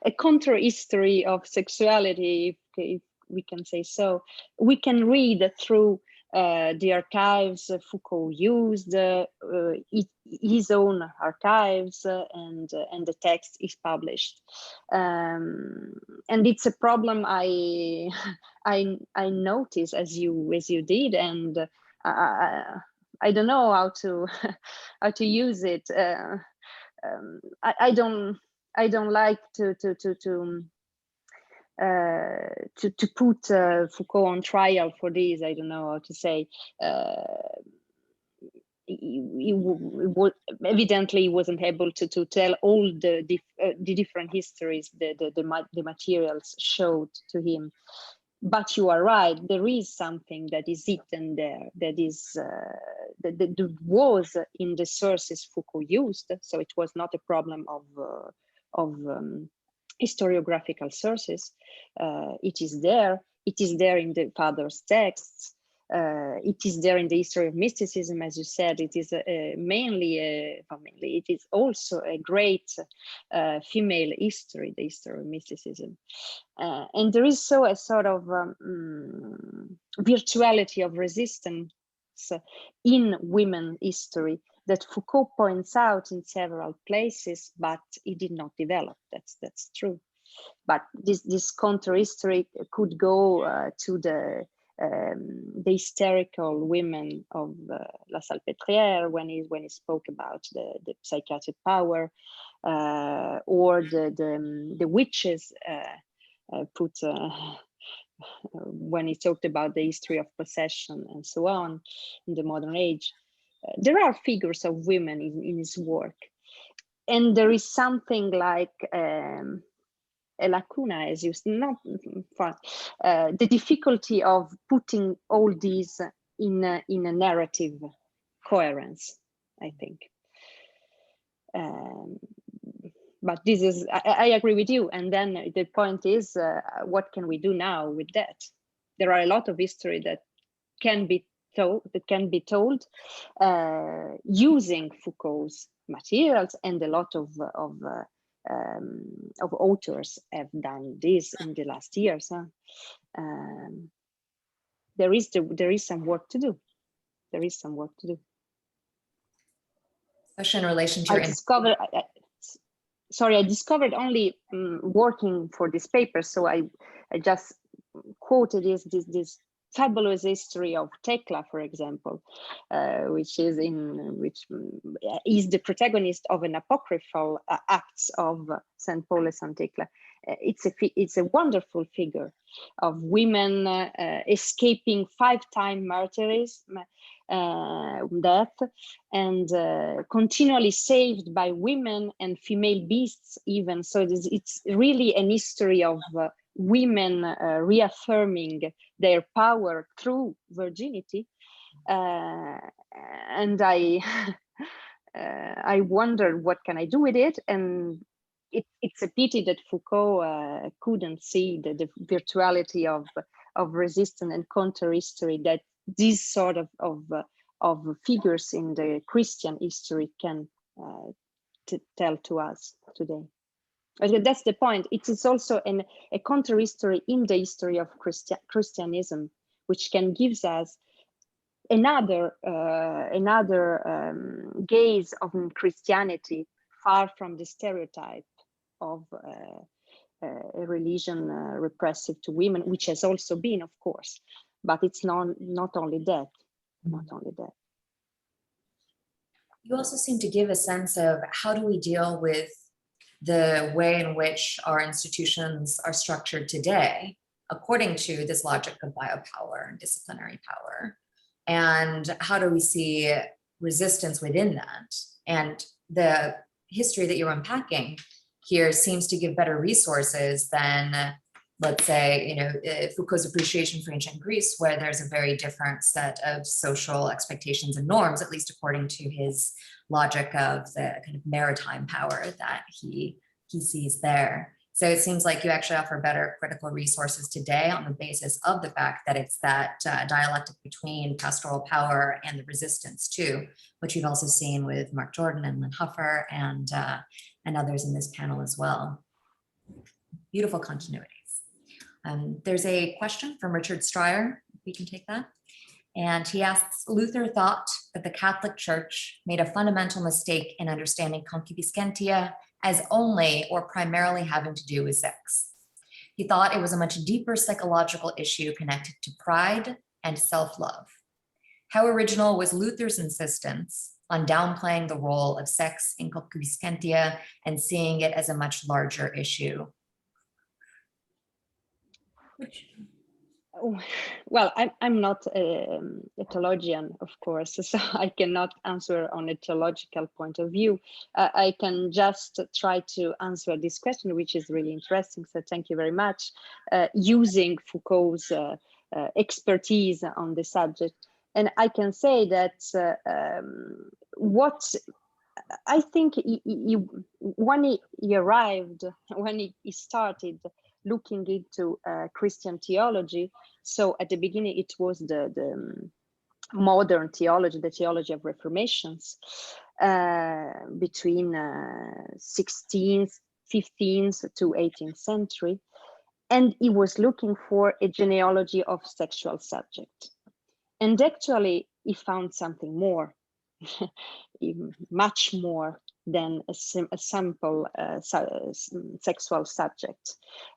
a counter history of sexuality, if we can say so. We can read through the archives Foucault used, his own archives, and the text is published. And it's a problem I noticed as you did, and I don't know how to use it. I don't like to put Foucault on trial for this. I don't know how to say. Evidently he wasn't able to tell all the different histories the materials showed to him. But you are right, there is something that is hidden there, that is that was in the sources Foucault used. So it was not a problem of historiographical sources. It is there in the father's texts. it is there in the history of mysticism, as you said. It is mainly, it is also a great female history, the history of mysticism. And there is so a sort of virtuality of resistance in women history that Foucault points out in several places, but it did not develop. That's true. But this counter history could go to the hysterical women of La Salpêtrière when he spoke about the psychiatric power, or the witches put when he talked about the history of possession and so on in the modern age. There are figures of women in his work, and there is something like a lacuna, as you not the difficulty of putting all these in a narrative coherence, I think. But this is, I agree with you. And then the point is, what can we do now with that? There are a lot of history that can be told, using Foucault's materials, and a lot of authors have done this in the last years. There is some work to do. There is some work to do. Especially in relation to I discovered only working for this paper, so I just quoted this fabulous history of Thecla, for example, which is the protagonist of an apocryphal Acts of St. Paul and St. Thecla. It's a wonderful figure of women escaping 5-time martyrism, death, and continually saved by women and female beasts even. So it's really an history of women reaffirming their power through virginity, and I wondered what can I do with it, and it's a pity that Foucault couldn't see the virtuality of resistance and counter history that these sort of figures in the Christian history can tell to us today. That's the point. It is also a counter history in the history of Christianism, which can give us another gaze of Christianity, far from the stereotype of a religion repressive to women, which has also been, of course, but it's not only that. Not only that. You also seem to give a sense of how do we deal with the way in which our institutions are structured today, according to this logic of biopower and disciplinary power, and how do we see resistance within that? And the history that you're unpacking here seems to give better resources than, let's say, Foucault's appreciation for ancient Greece, where there's a very different set of social expectations and norms, at least according to his logic of the kind of maritime power that he sees there. So it seems like you actually offer better critical resources today on the basis of the fact that it's that dialectic between pastoral power and the resistance too, which you've also seen with Mark Jordan and Lynn Huffer and others in this panel as well. Beautiful continuities. There's a question from Richard Stryer, if we can take that. And he asks, Luther thought that the Catholic Church made a fundamental mistake in understanding concupiscentia as only or primarily having to do with sex. He thought it was a much deeper psychological issue connected to pride and self-love. How original was Luther's insistence on downplaying the role of sex in concupiscentia and seeing it as a much larger issue? Well, I'm not a theologian, of course, so I cannot answer on a theological point of view. I can just try to answer this question, which is really interesting. So thank you very much. Using Foucault's expertise on the subject. And I can say that what I think when he arrived, when he started looking into Christian theology, So at the beginning, it was the modern theology, the theology of reformations between 16th, 15th to 18th century. And he was looking for a genealogy of sexual subject. And actually, he found something more, much more than a simple sexual subject.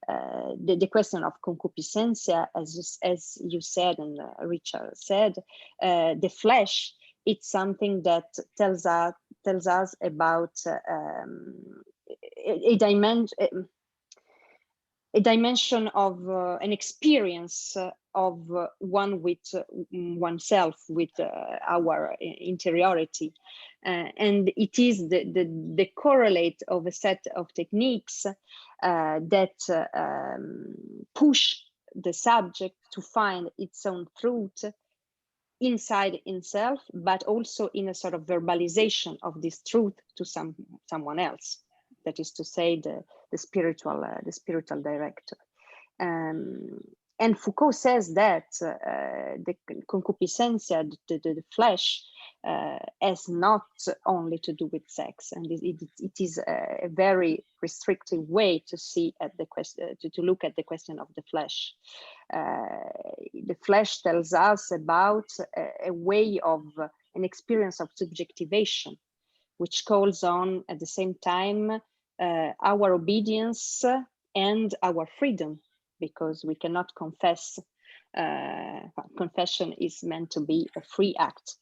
The question of concupiscencia, as you said and Richard said, the flesh, it's something that tells us about a dimension of an experience of one with oneself, with our interiority. And it is the correlate of a set of techniques that push the subject to find its own truth inside himself, but also in a sort of verbalization of this truth to someone else. That is to say, the spiritual director. And Foucault says that the concupiscencia, the flesh, has not only to do with sex, and it is a very restrictive way to see at the question, to look at the question of the flesh. The flesh tells us about a way of an experience of subjectivation, which calls on at the same time our obedience and our freedom, because we cannot confess. Confession is meant to be a free act.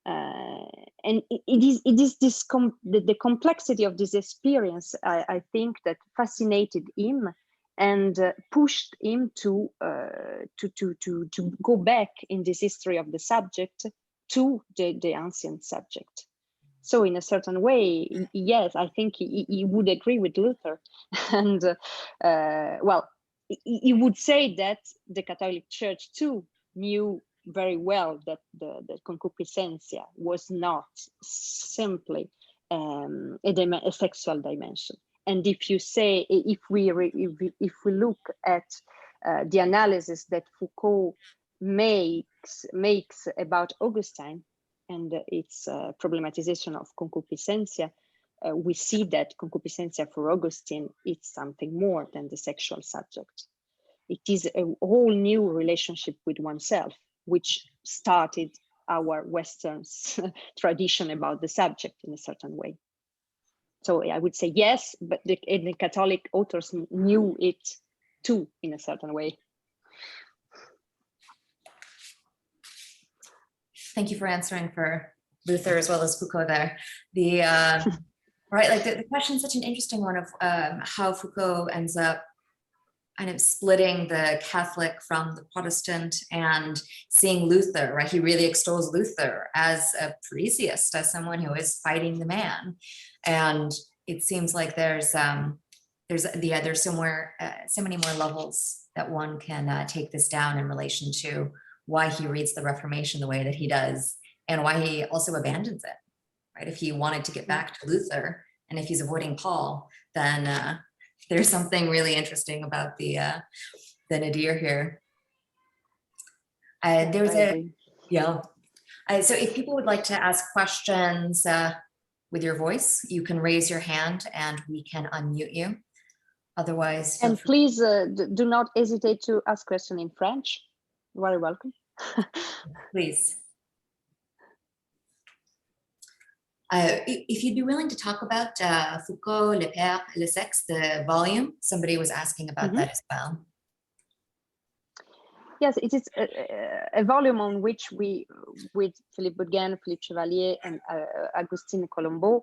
And it is this the complexity of this experience, I think, that fascinated him and pushed him to go back in this history of the subject to the ancient subject. So in a certain way, yes, I think he would agree with Luther. And well, he would say that the Catholic Church too knew very well that the concupiscencia was not simply a sexual dimension. And if you say, if we look at the analysis that Foucault makes about Augustine and its problematization of concupiscencia, we see that concupiscencia for Augustine is something more than the sexual subject. It is a whole new relationship with oneself, which started our Western tradition about the subject in a certain way. So I would say yes, but the Catholic authors knew it too in a certain way. Thank you for answering for Luther as well as Foucault there. The right, like the question is such an interesting one of how Foucault ends up kind of splitting the Catholic from the Protestant and seeing Luther, right? He really extols Luther as a Parrhesiast, as someone who is fighting the man. And it seems like there's so many more levels that one can take this down in relation to why he reads the Reformation the way that he does, and why he also abandons it, right? If he wanted to get back to Luther, and if he's avoiding Paul, then there's something really interesting about the nadir here. So if people would like to ask questions with your voice, you can raise your hand and we can unmute you. Otherwise, and please do not hesitate to ask questions in French. You are welcome. Please. If you'd be willing to talk about Foucault, Le Père, Le Sexe, the volume, somebody was asking about that as well. Yes, it is a volume on which we, with Philippe Boudgen, Philippe Chevalier, and Agustine Colombo,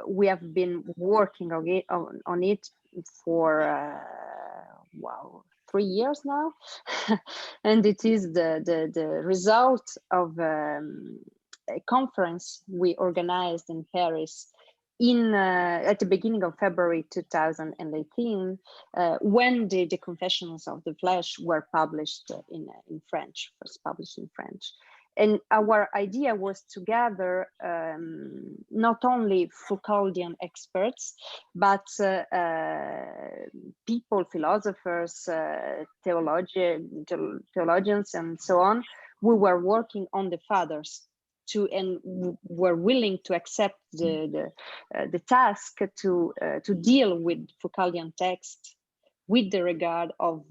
we have been working on it for 3 years now, and it is the result of a conference we organized in Paris at the beginning of February 2018, when the Confessions of the Flesh were published in French, first published in French. And our idea was to gather not only Foucauldian experts, but people, philosophers, theologians, and so on, who were working on the fathers and were willing to accept the task to deal with Foucauldian text with the regard of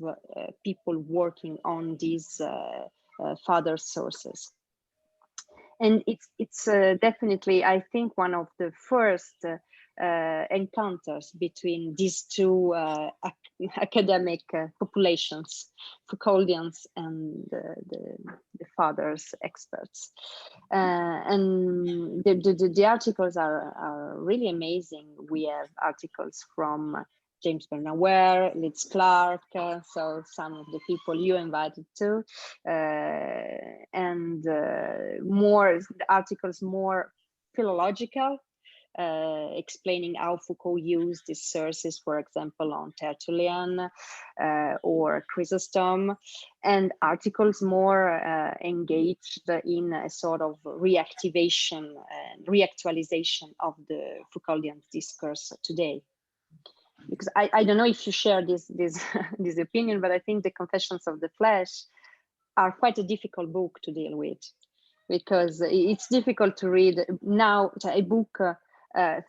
people working on these father sources. And it's definitely, I think, one of the first encounters between these two academic populations, Foucauldians and the fathers experts. And the articles are really amazing. We have articles from James Bernard, Liz Clark, so some of the people you invited to, and more articles, more philological, explaining how Foucault used these sources, for example, on Tertullian or Chrysostom, and articles more engaged in a sort of reactivation and reactualization of the Foucauldian discourse today. Because I don't know if you share this this opinion, but I think the Confessions of the Flesh are quite a difficult book to deal with, because it's difficult to read now a book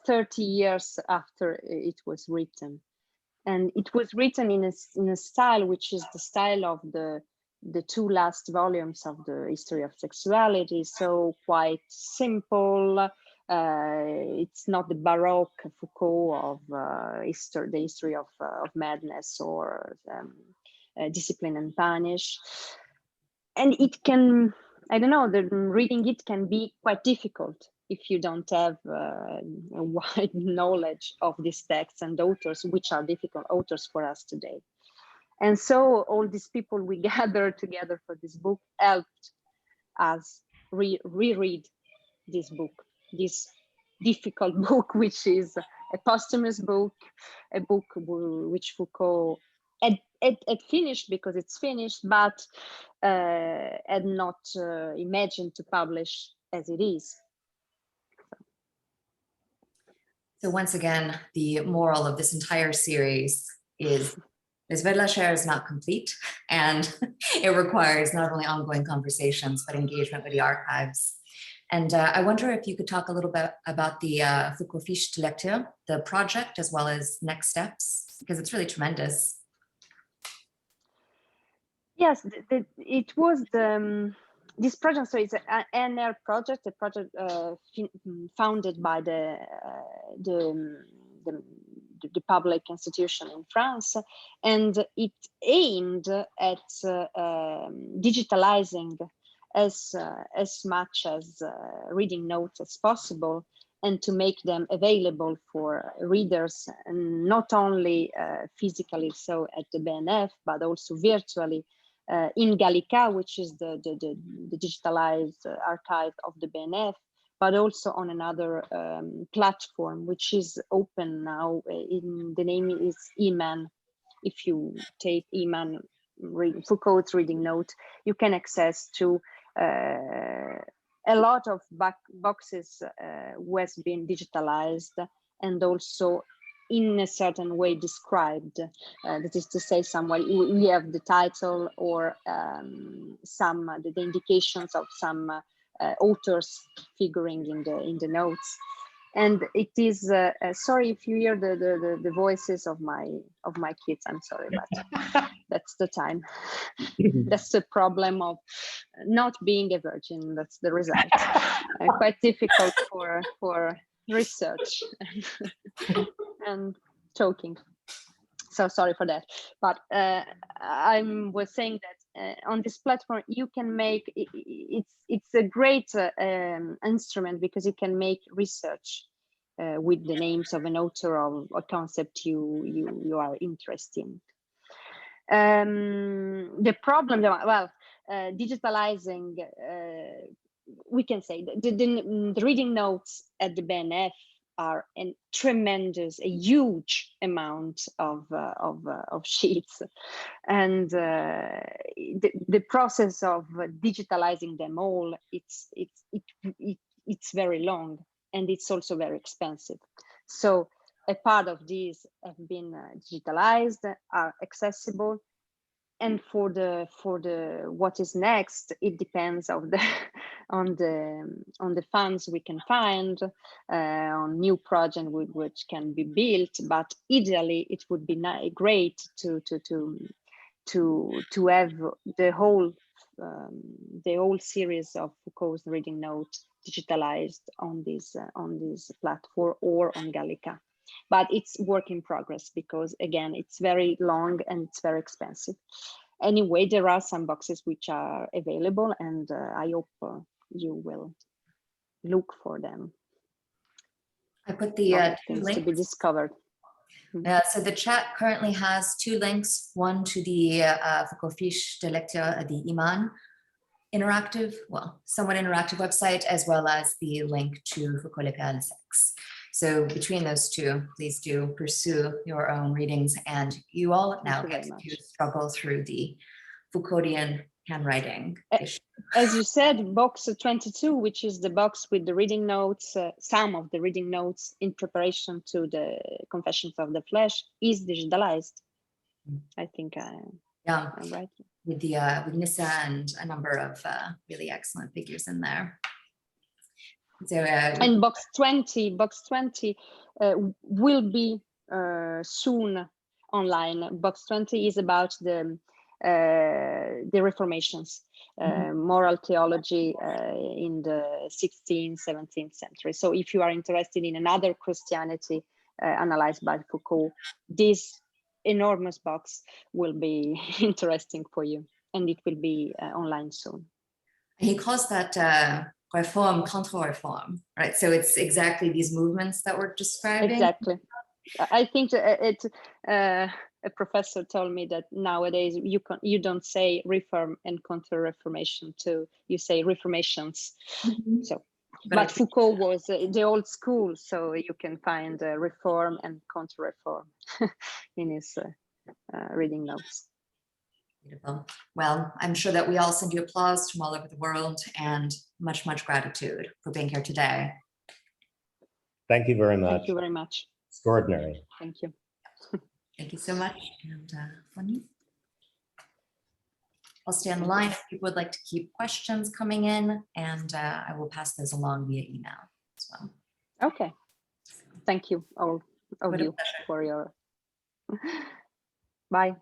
30 years after it was written, and it was written in a style which is the style of the two last volumes of the History of Sexuality, so quite simple. It's not the Baroque Foucault of the history of madness or Discipline and Punish. And it can, I don't know, reading it can be quite difficult if you don't have a wide knowledge of these texts and authors, which are difficult authors for us today. And so all these people we gathered together for this book helped us reread this book, this difficult book, which is a posthumous book, a book which Foucault had finished because it's finished, but had not imagined to publish as it is. So once again, the moral of this entire series is Les Aveux de la Chair is not complete, and it requires not only ongoing conversations, but engagement with the archives. And I wonder if you could talk a little bit about the Foucault Fiche de Lecture, the project, as well as next steps, because it's really tremendous. Yes, it was this project. So it's an NR project, a project founded by the public institution in France, and it aimed at digitalizing as much as reading notes as possible, and to make them available for readers, and not only physically, so at the BNF, but also virtually in Gallica, which is the digitalized archive of the BNF, but also on another platform, which is open now. The name is Eman. If you take Eman, Foucault's reading note, you can access to a lot of boxes who has been digitalized and also in a certain way described. That is to say, somewhere we have the title or the indications of some authors figuring in the notes. And it is sorry if you hear the voices of my kids. I'm sorry, but that's the time. That's the problem of not being a virgin. That's the result. Quite difficult for research and talking. So sorry for that. But I was saying that on this platform you can make it's a great instrument, because you can make research with the names of an author of a concept you are interested in. The problem, well, digitalizing, we can say the reading notes at the BNF are a huge amount of sheets, and the process of digitalizing them all, it's very long, and it's also very expensive. So a part of these have been digitalized, are accessible, and for the what is next, it depends on the funds we can find, on new projects which can be built. But ideally, it would be great to have the whole series of Foucault's reading notes digitalized on this platform or on Gallica. But it's work in progress, because again, it's very long and it's very expensive. Anyway, there are some boxes which are available, and I hope you will look for them. I put the things links to be discovered. So the chat currently has 2 links, one to the Foucault Fiche de Lecture de Iman interactive, somewhat interactive website, as well as the link to Foucault Le Père Sex. So between those 2, please do pursue your own readings, and you all now get to struggle through the Foucauldian handwriting issue. As you said, box 22, which is the box with the reading notes, some of the reading notes in preparation to the Confessions of the Flesh, is digitalized. I think I'm right. With Nissa and a number of really excellent figures in there. So, and box 20 will be soon online. Box 20 is about the Reformations, moral theology in the 16th, 17th century. So if you are interested in another Christianity analyzed by Foucault, this enormous box will be interesting for you, and it will be online soon. He calls that reform, contre-reform, right? So it's exactly these movements that we're describing. Exactly. I think a professor told me that nowadays you don't say reform and counter-reformation too, you say reformations. So, but Foucault was the old school, so you can find reform and counter-reform in his reading notes. Beautiful. Well, I'm sure that we all send you applause from all over the world, and much, much gratitude for being here today. Thank you very much. Thank you very much. Extraordinary. Thank you. Thank you so much. And I'll stay on the line if people would like to keep questions coming in, and I will pass those along via email as well. Okay. Thank you all of you for your. Bye.